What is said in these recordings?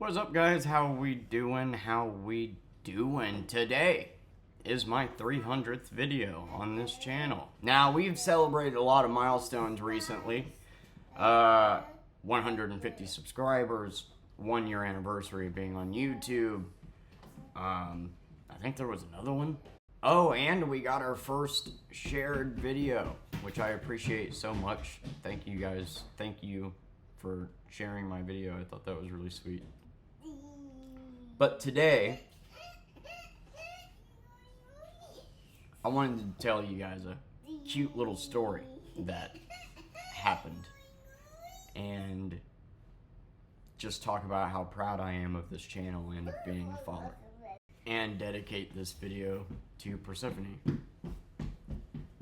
What's up, guys? How we doing? Today is my 300th video on this channel. Now, we've celebrated a lot of milestones recently. 150 subscribers, 1 year anniversary of being on YouTube. I think there was another one. Oh, and we got our first shared video, which I appreciate so much. Thank you guys. Thank you for sharing my video. I thought that was really sweet. But today, I wanted to tell you guys a cute little story that happened and just talk about how proud I am of this channel and of being a father. And dedicate this video to Persephone,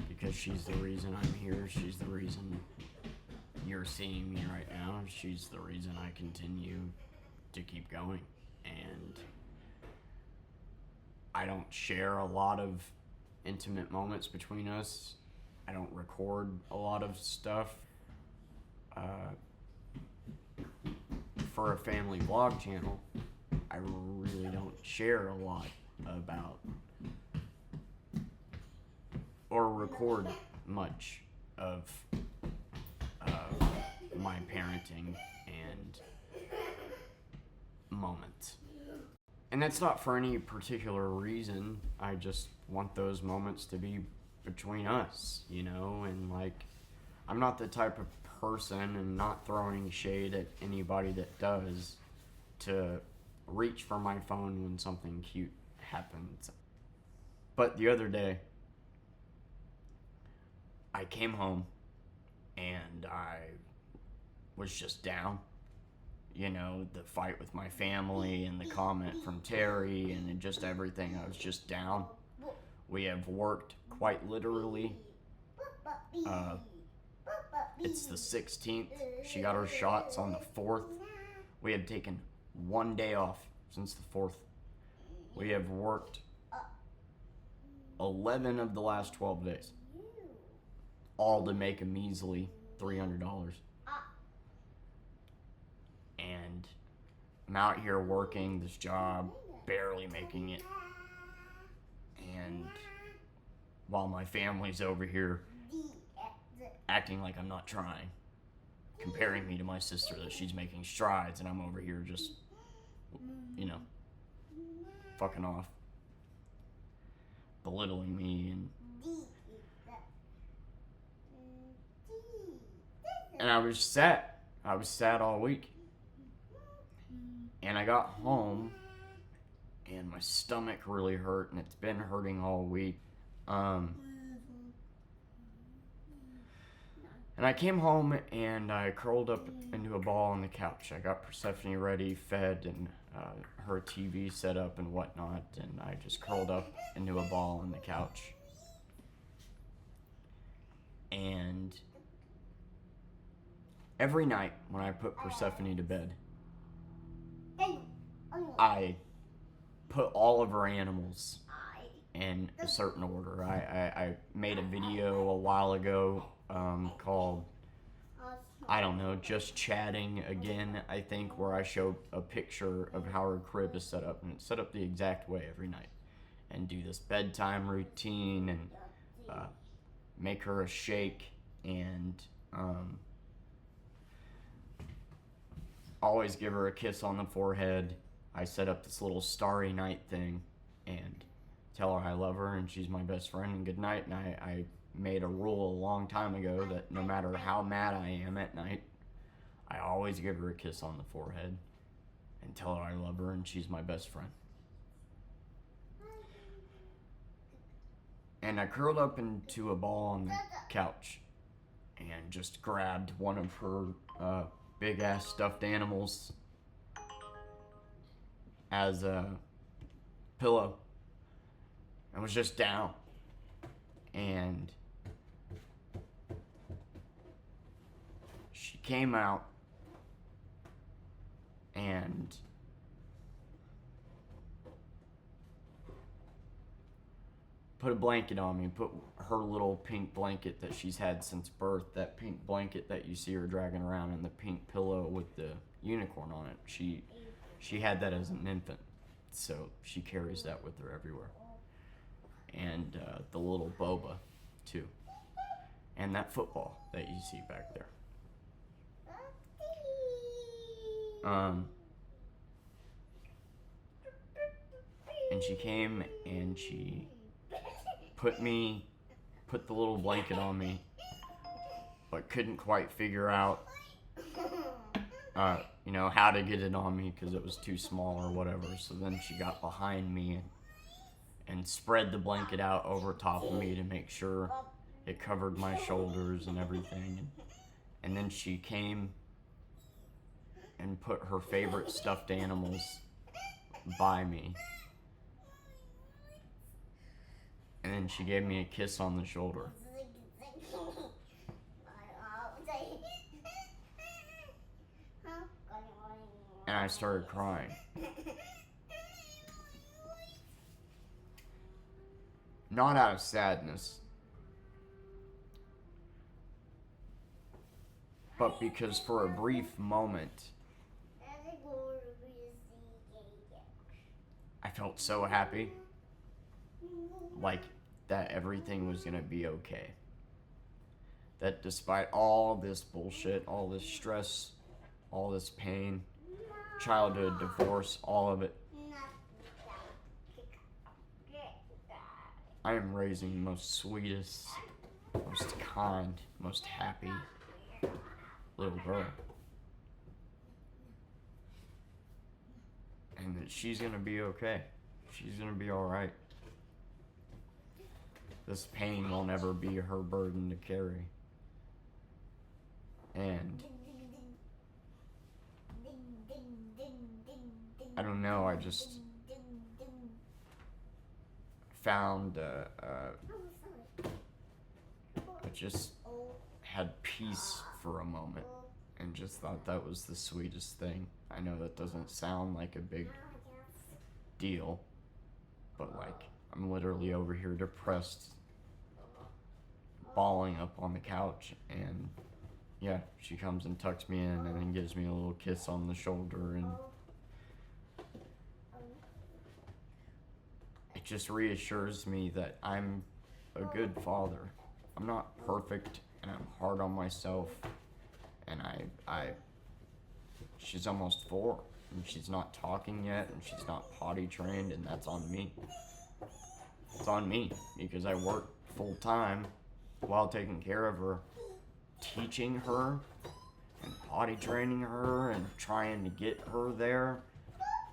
because she's the reason I'm here. She's the reason you're seeing me right now. She's the reason I continue to keep going. And I don't share a lot of intimate moments between us. I don't record a lot of stuff. For a family vlog channel, I really don't share a lot about or record much of my parenting and moments. And that's not for any particular reason. I just want those moments to be between us, you know, and like, I'm not the type of person, and not throwing shade at anybody that does, to reach for my phone when something cute happens. But the other day, I came home and I was just down. You know, the fight with my family and the comment from Terry and just everything. I was just down. We have worked quite literally. It's the 16th. She got her shots on the 4th. We had taken 1 day off since the 4th. We have worked 11 of the last 12 days. All to make a measly $300. And I'm out here working this job, barely making it. And while my family's over here acting like I'm not trying, comparing me to my sister that she's making strides, and I'm over here just, you know, fucking off, belittling me, and I was sad. I was sad all week. And I got home and my stomach really hurt, and it's been hurting all week. And I came home and I curled up into a ball on the couch. I got Persephone ready, fed, and her TV set up and whatnot, and I just curled up into a ball on the couch. And every night when I put Persephone to bed, I put all of her animals in a certain order. I made a video a while ago called, I don't know, Just Chatting Again, I think, where I showed a picture of how her crib is set up, and it's set up the exact way every night, and do this bedtime routine, and make her a shake, and always give her a kiss on the forehead. I set up this little starry night thing and tell her I love her and she's my best friend and good night. And I made a rule a long time ago that no matter how mad I am at night, I always give her a kiss on the forehead and tell her I love her and she's my best friend. And I curled up into a ball on the couch and just grabbed one of her big ass stuffed animals as a pillow. I was just down, and she came out and put a blanket on me, put her little pink blanket that she's had since birth, that pink blanket that you see her dragging around, and the pink pillow with the unicorn on it. She She had that as an infant, so she carries that with her everywhere. And the little boba, too. And that football that you see back there. And she came and she put the little blanket on me, but couldn't quite figure out, how to get it on me because it was too small or whatever. So then she got behind me and spread the blanket out over top of me to make sure it covered my shoulders and everything. And then she came and put her favorite stuffed animals by me. And then she gave me a kiss on the shoulder. And I started crying. Not out of sadness, but because for a brief moment, I felt so happy, like that everything was gonna be okay. That despite all this bullshit, all this stress, all this pain, childhood, divorce, all of it, I am raising the most sweetest, most kind, most happy little girl. And that she's gonna be okay. She's gonna be alright. This pain will never be her burden to carry. And I don't know, I just found I just had peace for a moment and just thought that was the sweetest thing. I know that doesn't sound like a big deal, but like I'm literally over here depressed, bawling up on the couch, and yeah, she comes and tucks me in and then gives me a little kiss on the shoulder, and it just reassures me that I'm a good father. I'm not perfect, and I'm hard on myself, and she's almost 4, and she's not talking yet, and she's not potty trained, and that's on me. It's on me, because I work full time while taking care of her, teaching her, and potty training her, and trying to get her there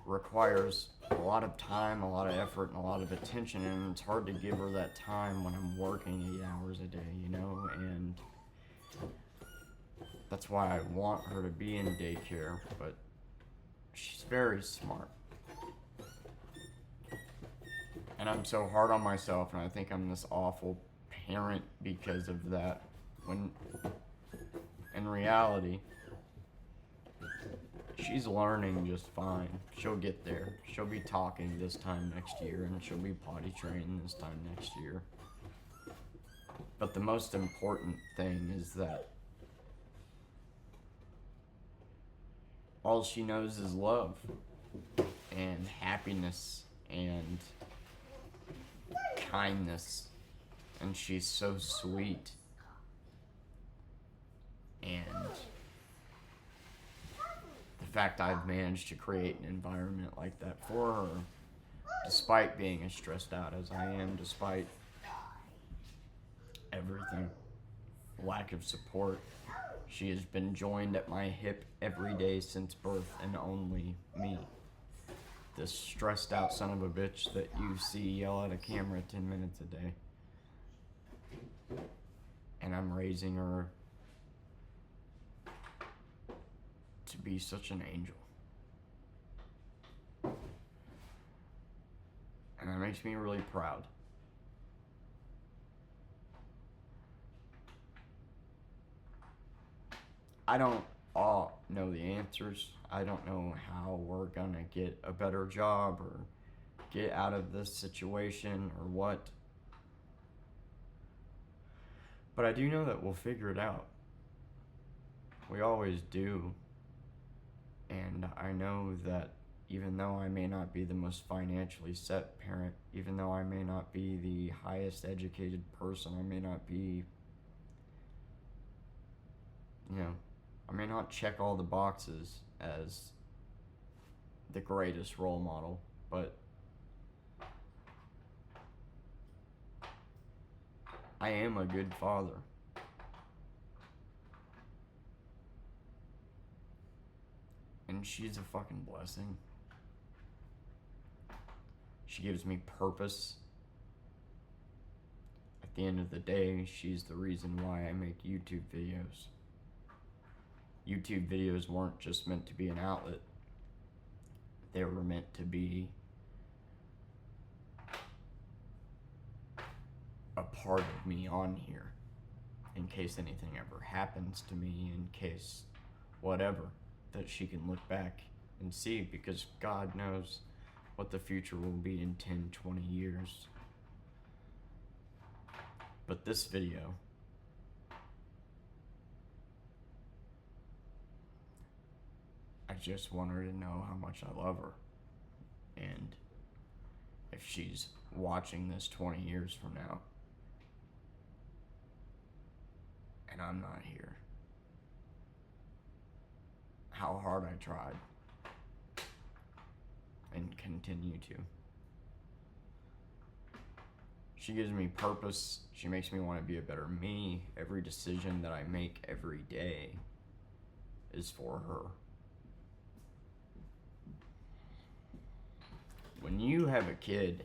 requires a lot of time, a lot of effort, and a lot of attention, and it's hard to give her that time when I'm working 8 hours a day, and that's why I want her to be in daycare, but she's very smart. And I'm so hard on myself, and I think I'm this awful parent because of that, when in reality, she's learning just fine. She'll get there. She'll be talking this time next year, and she'll be potty trained this time next year. But the most important thing is that all she knows is love and happiness and kindness, and she's so sweet. And the fact I've managed to create an environment like that for her, despite being as stressed out as I am, despite everything, lack of support, she has been joined at my hip every day since birth, and only me, this stressed out son of a bitch that you see yell at a camera 10 minutes a day. And I'm raising her to be such an angel. And that makes me really proud. I don't all know the answers. I don't know how we're gonna get a better job or get out of this situation or what. But I do know that we'll figure it out. We always do. And I know that even though I may not be the most financially set parent, even though I may not be the highest educated person, I may not be, I may not check all the boxes as the greatest role model, but I am a good father. And she's a fucking blessing. She gives me purpose. At the end of the day, she's the reason why I make YouTube videos. YouTube videos weren't just meant to be an outlet. They were meant to be a part of me on here. In case anything ever happens to me, in case whatever, that she can look back and see, because God knows what the future will be in 10, 20 years. But this video, I just want her to know how much I love her. And if she's watching this 20 years from now, and I'm not here, how hard I tried and continue to. She gives me purpose. She makes me want to be a better me. Every decision that I make every day is for her. When you have a kid,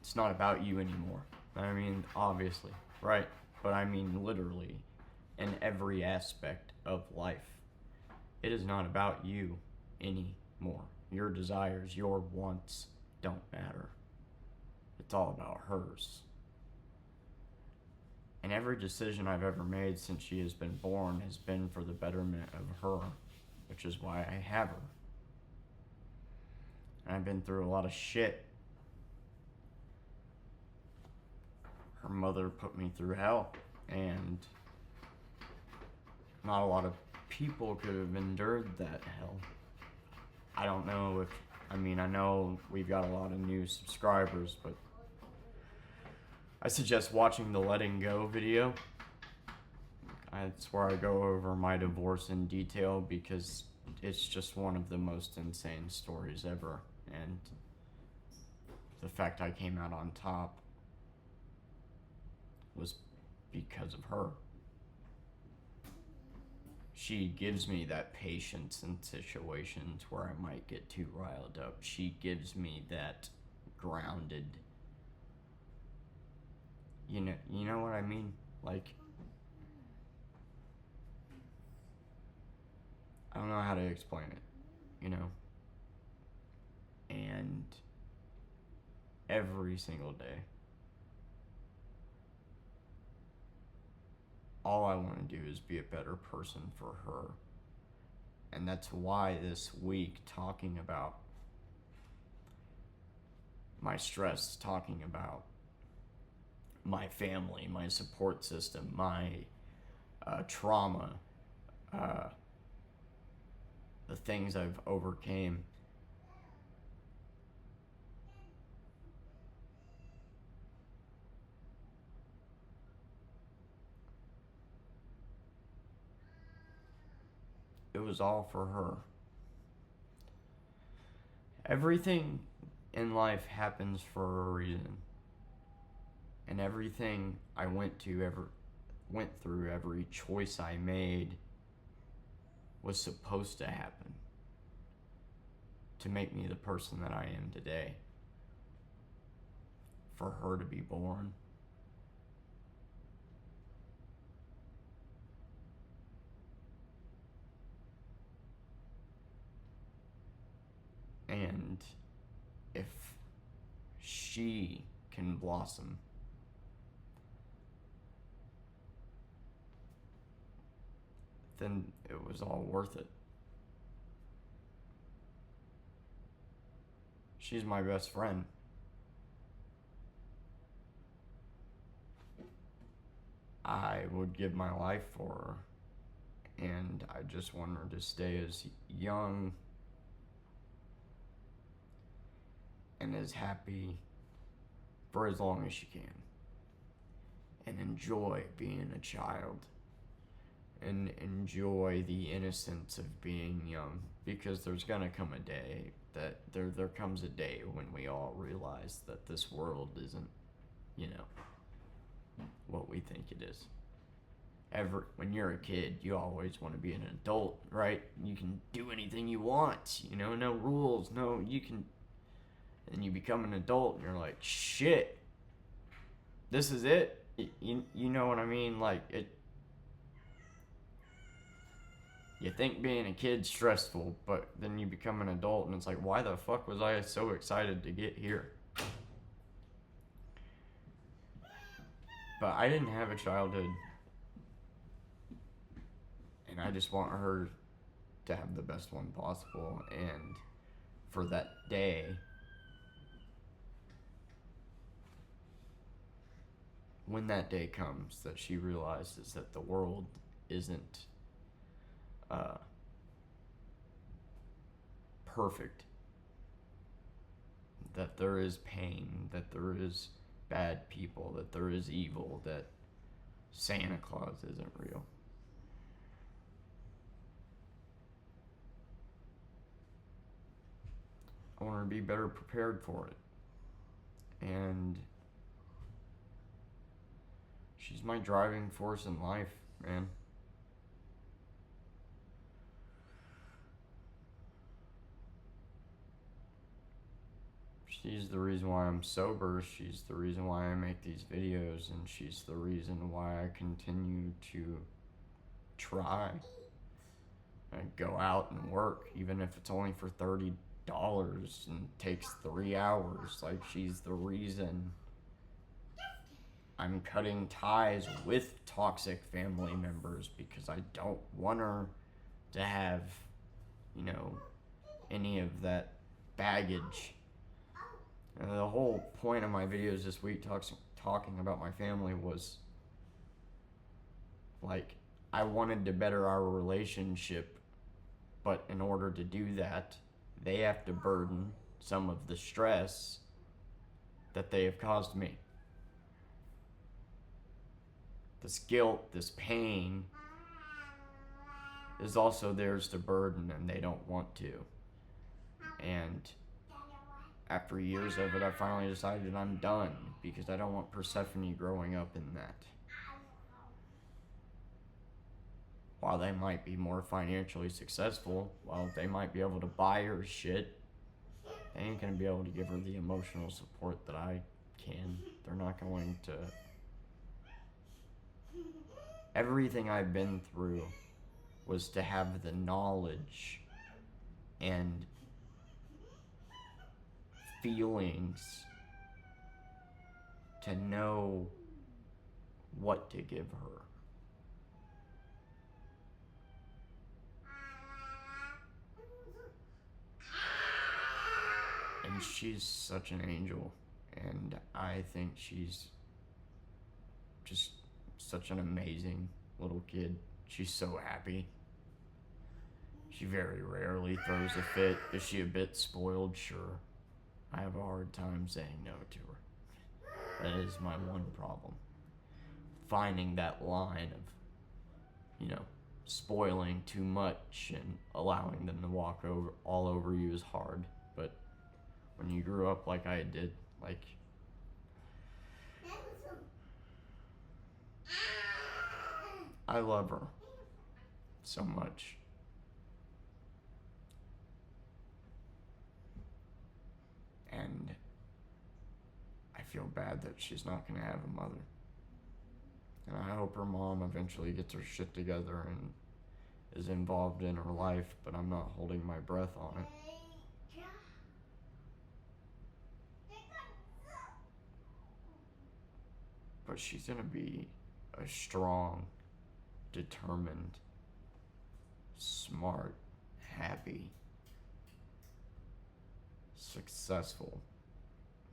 it's not about you anymore. I mean, obviously, right? But I mean literally in every aspect of life. It is not about you anymore. Your desires, your wants don't matter. It's all about hers. And every decision I've ever made since she has been born has been for the betterment of her, which is why I have her. And I've been through a lot of shit. Her mother put me through hell, and not a lot of people could have endured that hell. I don't know if, I know we've got a lot of new subscribers, but I suggest watching the Letting Go video. That's where I go over my divorce in detail, because it's just one of the most insane stories ever. And the fact I came out on top was because of her. She gives me that patience in situations where I might get too riled up. She gives me that grounded, you know what I mean? Like, I don't know how to explain it, And every single day, all I want to do is be a better person for her. And that's why this week, talking about my stress, talking about my family, my support system, my trauma, the things I've overcame, it was all for her. Everything in life happens for a reason. And everything I went through, every choice I made was supposed to happen to make me the person that I am today. For her to be born. And if she can blossom, then it was all worth it. She's my best friend. I would give my life for her, and I just want her to stay as young and is happy for as long as she can. And enjoy being a child. And enjoy the innocence of being young. Because there's gonna come a day that there comes a day when we all realize that this world isn't, what we think it is. When you're a kid, you always want to be an adult, right? You can do anything you want, no rules, you can. And you become an adult, and you're like, shit, this is it. You know what I mean? Like, you think being a kid's stressful, but then you become an adult, and it's like, why the fuck was I so excited to get here? But I didn't have a childhood, and I just want her to have the best one possible. And for that day, when that day comes, that she realizes that the world isn't perfect, that there is pain, that there is bad people, that there is evil, that Santa Claus isn't real. I want her to be better prepared for it. And she's my driving force in life, man. She's the reason why I'm sober. She's the reason why I make these videos. And she's the reason why I continue to try and go out and work, even if it's only for $30 and takes 3 hours. Like, she's the reason I'm cutting ties with toxic family members, because I don't want her to have, any of that baggage. And the whole point of my videos this week talking about my family was, like, I wanted to better our relationship, but in order to do that, they have to burden some of the stress that they have caused me. This guilt, this pain is also theirs to burden, and they don't want to. And after years of it, I finally decided I'm done, because I don't want Persephone growing up in that. While they might be more financially successful, while they might be able to buy her shit, they ain't gonna be able to give her the emotional support that I can. They're not going to. Everything I've been through was to have the knowledge and feelings to know what to give her. And she's such an angel, and I think she's just such an amazing little kid. She's so happy. She very rarely throws a fit. Is she a bit spoiled? Sure. I have a hard time saying no to her. That is my one problem. Finding that line of, spoiling too much and allowing them to walk all over you is hard. But when you grew up like I did, like, I love her so much. And I feel bad that she's not going to have a mother. And I hope her mom eventually gets her shit together and is involved in her life, but I'm not holding my breath on it. But she's going to be a strong, determined, smart, happy, successful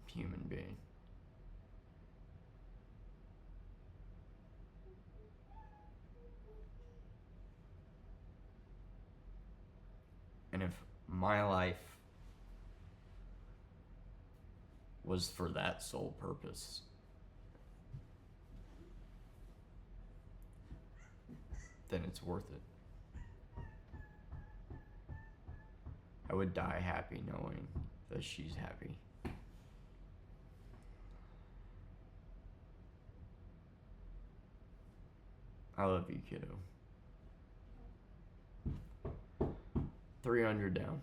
human being. And if my life was for that sole purpose, then it's worth it. I would die happy knowing that she's happy. I love you, kiddo. 300 down.